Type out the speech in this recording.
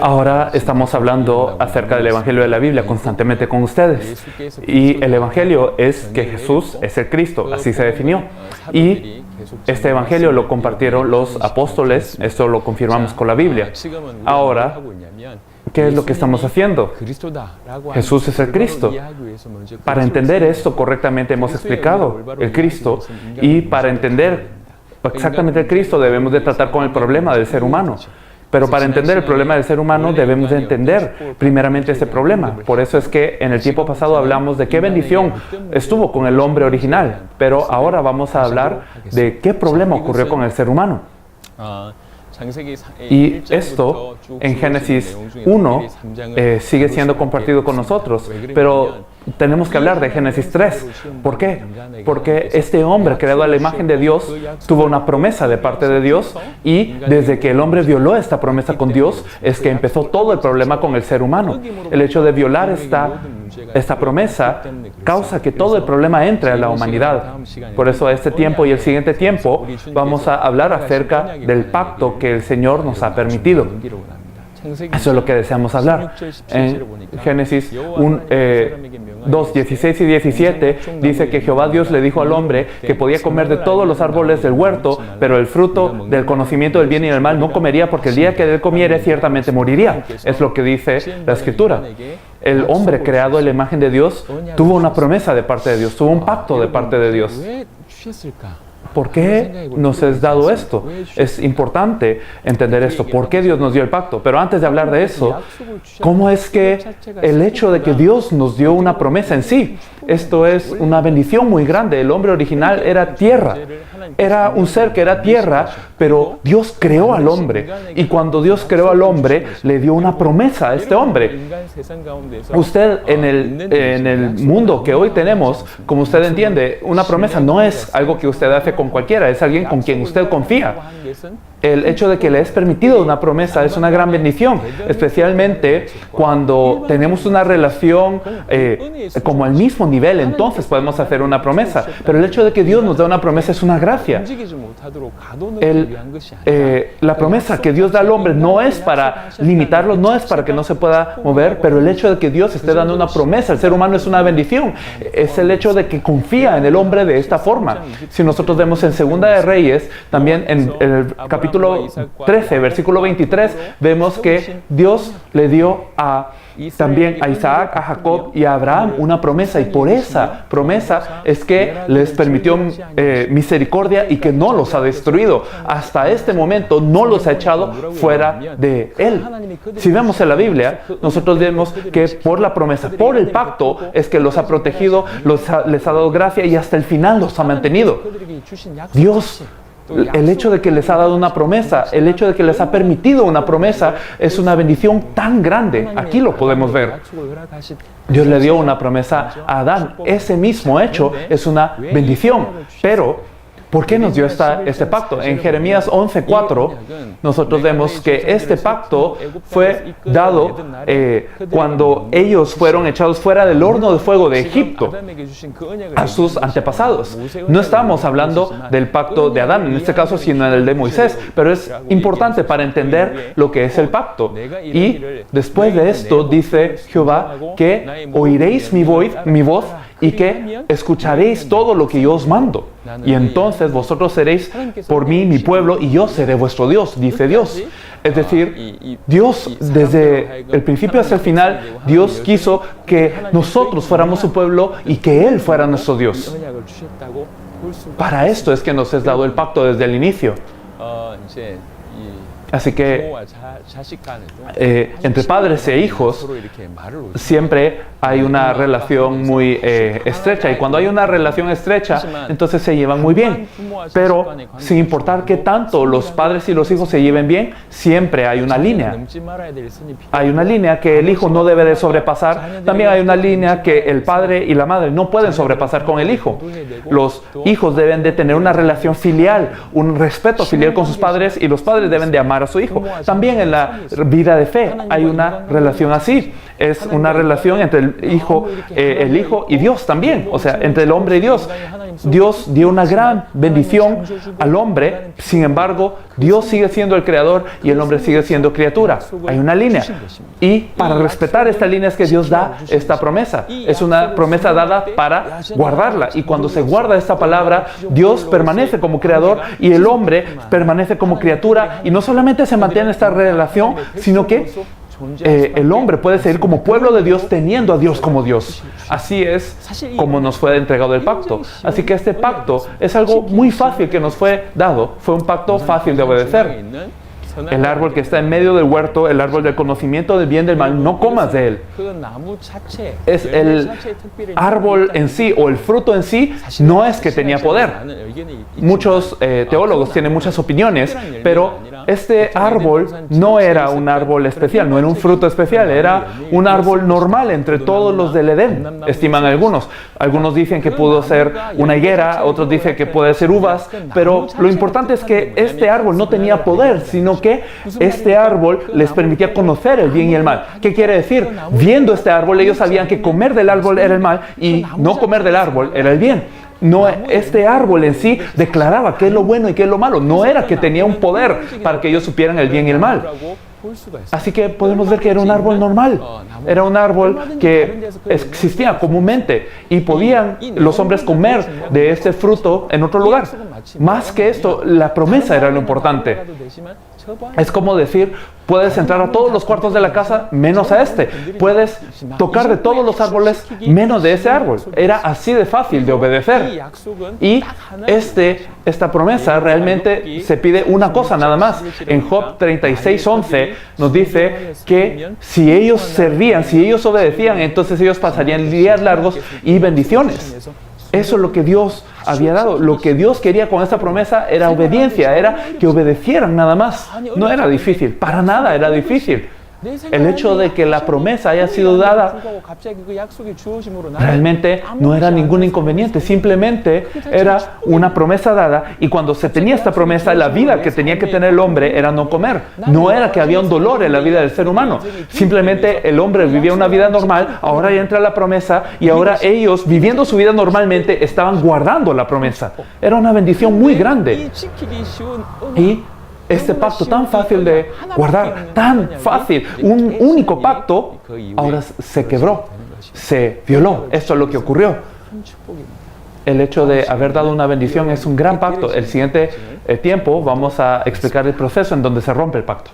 Ahora estamos hablando acerca del Evangelio de la Biblia constantemente con ustedes. Y el Evangelio es que Jesús es el Cristo, así se definió. Y este Evangelio lo compartieron los apóstoles, esto lo confirmamos con la Biblia. Ahora, ¿qué es lo que estamos haciendo? Jesús es el Cristo. Para entender esto correctamente hemos explicado el Cristo, y para entender exactamente el Cristo debemos de tratar con el problema del ser humano. Pero para entender el problema del ser humano debemos de entender primeramente este problema. Por eso es que en el tiempo pasado hablamos de qué bendición estuvo con el hombre original. Pero ahora vamos a hablar de qué problema ocurrió con el ser humano. Y esto en Génesis 1 sigue siendo compartido con nosotros, pero tenemos que hablar de Génesis 3. ¿Por qué? Porque este hombre creado a la imagen de Dios tuvo una promesa de parte de Dios, y desde que el hombre violó esta promesa con Dios es que empezó todo el problema con el ser humano. El hecho de violar esta promesa causa que todo el problema entre a la humanidad. Por eso este tiempo y el siguiente tiempo vamos a hablar acerca del pacto que el Señor nos ha permitido. Eso es lo que deseamos hablar. En Génesis 2, 16 y 17 dice que Jehová Dios le dijo al hombre que podía comer de todos los árboles del huerto, pero el fruto del conocimiento del bien y del mal no comería, porque el día que él comiere ciertamente moriría. Es lo que dice la Escritura. El hombre creado en la imagen de Dios tuvo una promesa de parte de Dios, tuvo un pacto de parte de Dios. ¿Por qué nos es dado esto? Es importante entender esto. ¿Por qué Dios nos dio el pacto? Pero antes de hablar de eso, ¿cómo es que el hecho de que Dios nos dio una promesa en sí? Esto es una bendición muy grande. El hombre original era tierra. Era un ser que era tierra, pero Dios creó al hombre. Y cuando Dios creó al hombre, le dio una promesa a este hombre. Usted en el mundo que hoy tenemos, como usted entiende, una promesa no es algo que usted hace con cualquiera, es alguien con quien usted confía. El hecho de que le es permitido una promesa es una gran bendición, especialmente cuando tenemos una relación como al mismo nivel, entonces podemos hacer una promesa. Pero el hecho de que Dios nos dé una promesa es una gracia. La promesa que Dios da al hombre no es para limitarlo, no es para que no se pueda mover, pero el hecho de que Dios esté dando una promesa al ser humano es una bendición. Es el hecho de que confía en el hombre de esta forma. Si nosotros vemos en Segunda de Reyes, también en el capítulo 13, versículo 23, vemos que Dios le dio también a Isaac, a Jacob y a Abraham una promesa, y por esa promesa es que les permitió misericordia y que no los ha destruido. Hasta este momento no los ha echado fuera de él. Si vemos en la Biblia, nosotros vemos que por la promesa, por el pacto, es que los ha protegido, les ha dado gracia y hasta el final los ha mantenido. Dios, el hecho de que les ha dado una promesa, el hecho de que les ha permitido una promesa, es una bendición tan grande. Aquí lo podemos ver. Dios le dio una promesa a Adán. Ese mismo hecho es una bendición. Pero ¿por qué nos dio este pacto? En Jeremías 11:4 nosotros vemos que este pacto fue dado cuando ellos fueron echados fuera del horno de fuego de Egipto a sus antepasados. No estamos hablando del pacto de Adán en este caso, sino en el de Moisés, pero es importante para entender lo que es el pacto. Y después de esto dice Jehová que oiréis mi voz y que escucharéis todo lo que yo os mando. Y entonces vosotros seréis por mí mi pueblo y yo seré vuestro Dios, dice Dios. Es decir, Dios desde el principio hasta el final, Dios quiso que nosotros fuéramos su pueblo y que Él fuera nuestro Dios. Para esto es que nos es dado el pacto desde el inicio. Así que entre padres e hijos siempre hay una relación muy estrecha, y cuando hay una relación estrecha entonces se llevan muy bien, pero sin importar qué tanto los padres y los hijos se lleven bien, siempre hay una línea que el hijo no debe de sobrepasar. También hay una línea que el padre y la madre no pueden sobrepasar con el hijo. Los hijos deben de tener una relación filial, un respeto filial con sus padres, y los padres deben de amar amar a su hijo. También en la vida de fe hay una relación así. Es una relación entre el hijo y Dios también. O sea, entre el hombre y Dios. Dios dio una gran bendición al hombre, sin embargo, Dios sigue siendo el creador y el hombre sigue siendo criatura. Hay una línea. Y para respetar esta línea es que Dios da esta promesa. Es una promesa dada para guardarla. Y cuando se guarda esta palabra, Dios permanece como creador y el hombre permanece como criatura. Y no solamente se mantiene esta relación, sino que el hombre puede seguir como pueblo de Dios teniendo a Dios como Dios. Así es como nos fue entregado el pacto. Así que este pacto es algo muy fácil que nos fue dado. Fue un pacto fácil de obedecer. El árbol que está en medio del huerto, el árbol del conocimiento del bien y del mal, no comas de él. Es el árbol en sí o el fruto en sí, no es que tenía poder. Muchos teólogos tienen muchas opiniones, pero este árbol no era un árbol especial, no era un fruto especial, era un árbol normal entre todos los del Edén, estiman algunos. Algunos dicen que pudo ser una higuera, otros dicen que puede ser uvas, pero lo importante es que este árbol no tenía poder, sino que este árbol les permitía conocer el bien y el mal. ¿Qué quiere decir? Viendo este árbol, ellos sabían que comer del árbol era el mal y no comer del árbol era el bien. No, este árbol en sí declaraba qué es lo bueno y qué es lo malo. No era que tenía un poder para que ellos supieran el bien y el mal. Así que podemos ver que era un árbol normal. Era un árbol que existía comúnmente y podían los hombres comer de este fruto en otro lugar. Más que esto, la promesa era lo importante. Es como decir, puedes entrar a todos los cuartos de la casa menos a este. Puedes tocar de todos los árboles menos de ese árbol. Era así de fácil de obedecer. Y esta promesa realmente se pide una cosa nada más. En Job 36:11 nos dice que si ellos servían, si ellos obedecían, entonces ellos pasarían días largos y bendiciones. Eso es lo que Dios había dado. Lo que Dios quería con esta promesa era obediencia, era que obedecieran nada más. No era difícil, para nada era difícil. El hecho de que la promesa haya sido dada realmente no era ningún inconveniente, simplemente era una promesa dada y cuando se tenía esta promesa, la vida que tenía que tener el hombre era no comer. No era que había un dolor en la vida del ser humano, simplemente el hombre vivía una vida normal, ahora ya entra la promesa y ahora ellos viviendo su vida normalmente estaban guardando la promesa. Era una bendición muy grande. Y este pacto tan fácil de guardar, tan fácil, un único pacto, ahora se quebró, se violó. Esto es lo que ocurrió. El hecho de haber dado una bendición es un gran pacto. El siguiente tiempo vamos a explicar el proceso en donde se rompe el pacto.